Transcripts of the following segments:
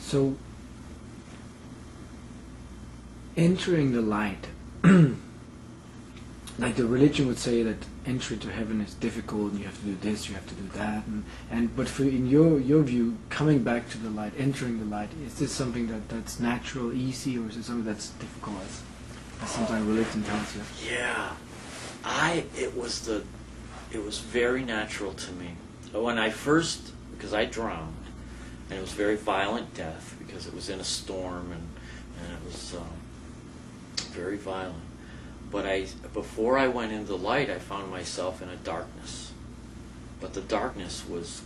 So, entering the light, like the religion would say that entry to heaven is difficult, and you have to do this, you have to do that, but for in your view, coming back to the light, entering the light, is this something that's natural, easy, or is it something that's difficult, as sometimes religion tells you? Yeah, it was very natural to me when I first, because I drowned, and it was very violent death because it was in a storm and it was very violent. But before I went into the light, I found myself in a darkness. But the darkness was,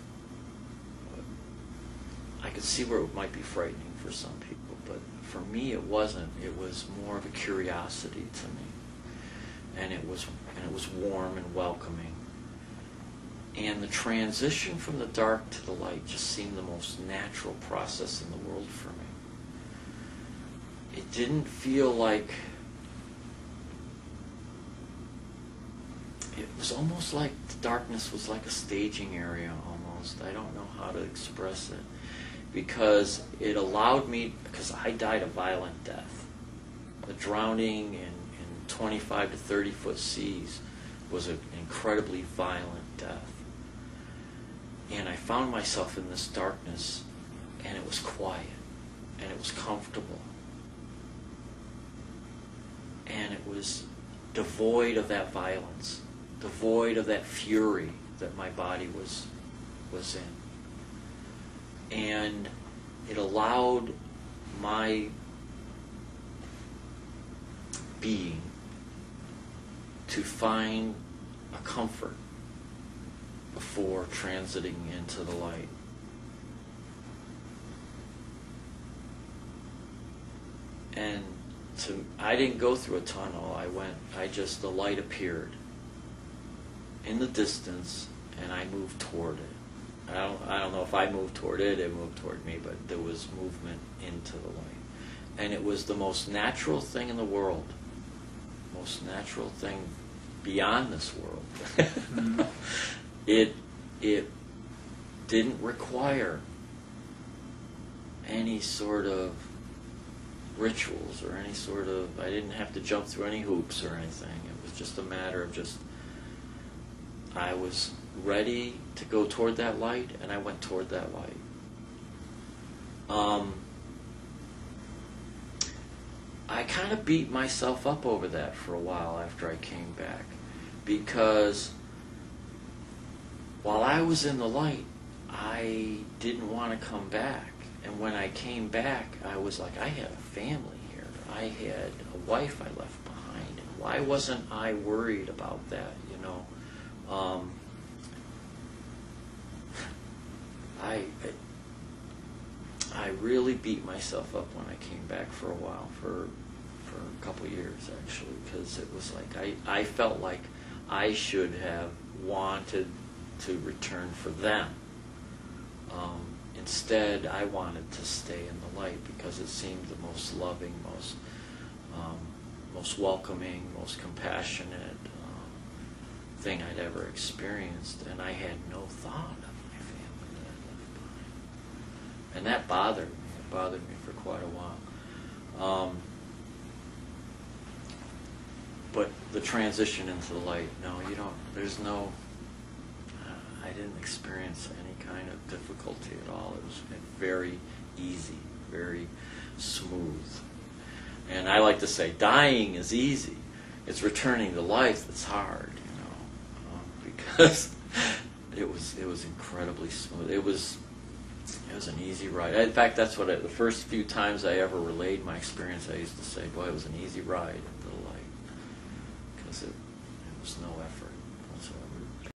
I could see where it might be frightening for some people, but for me it wasn't. It was more of a curiosity to me, and it was warm and welcoming. And the transition from the dark to the light just seemed the most natural process in the world for me. It didn't feel like, it was almost like the darkness was like a staging area almost. I don't know how to express it. Because it allowed me, because I died a violent death. The drowning in 25 to 30 foot seas was an incredibly violent death. And I found myself in this darkness, and it was quiet, and it was comfortable. And it was devoid of that violence, devoid of that fury that my body was in. And it allowed my being to find a comfort before transiting into the light. And I didn't go through a tunnel. The light appeared in the distance, and I moved toward it. I don't know if I moved toward it, it moved toward me, but there was movement into the light. And it was the most natural thing in the world, most natural thing beyond this world. Mm-hmm. It didn't require any sort of rituals or any sort of, I didn't have to jump through any hoops or anything. It was just a matter of I was ready to go toward that light, and I went toward that light. I kind of beat myself up over that for a while after I came back, because while I was in the light, I didn't want to come back. And when I came back, I was like, I had a family here. I had a wife I left behind. And why wasn't I worried about that, you know? I really beat myself up when I came back for a while, for a couple years actually, because it was like I felt like I should have wanted to return for them. Instead, I wanted to stay in the light because it seemed the most loving, most welcoming, most compassionate thing I'd ever experienced, and I had no thought of my family that I left behind. And that bothered me. It bothered me for quite a while. But the transition into the light, no, you don't, there's no, I didn't experience any kind of difficulty at all. It was very easy, very smooth. And I like to say, dying is easy. It's returning to life that's hard, you know, because it was incredibly smooth. It was an easy ride. In fact, that's what the first few times I ever relayed my experience, I used to say, boy, it was an easy ride into the light, because it was no effort whatsoever.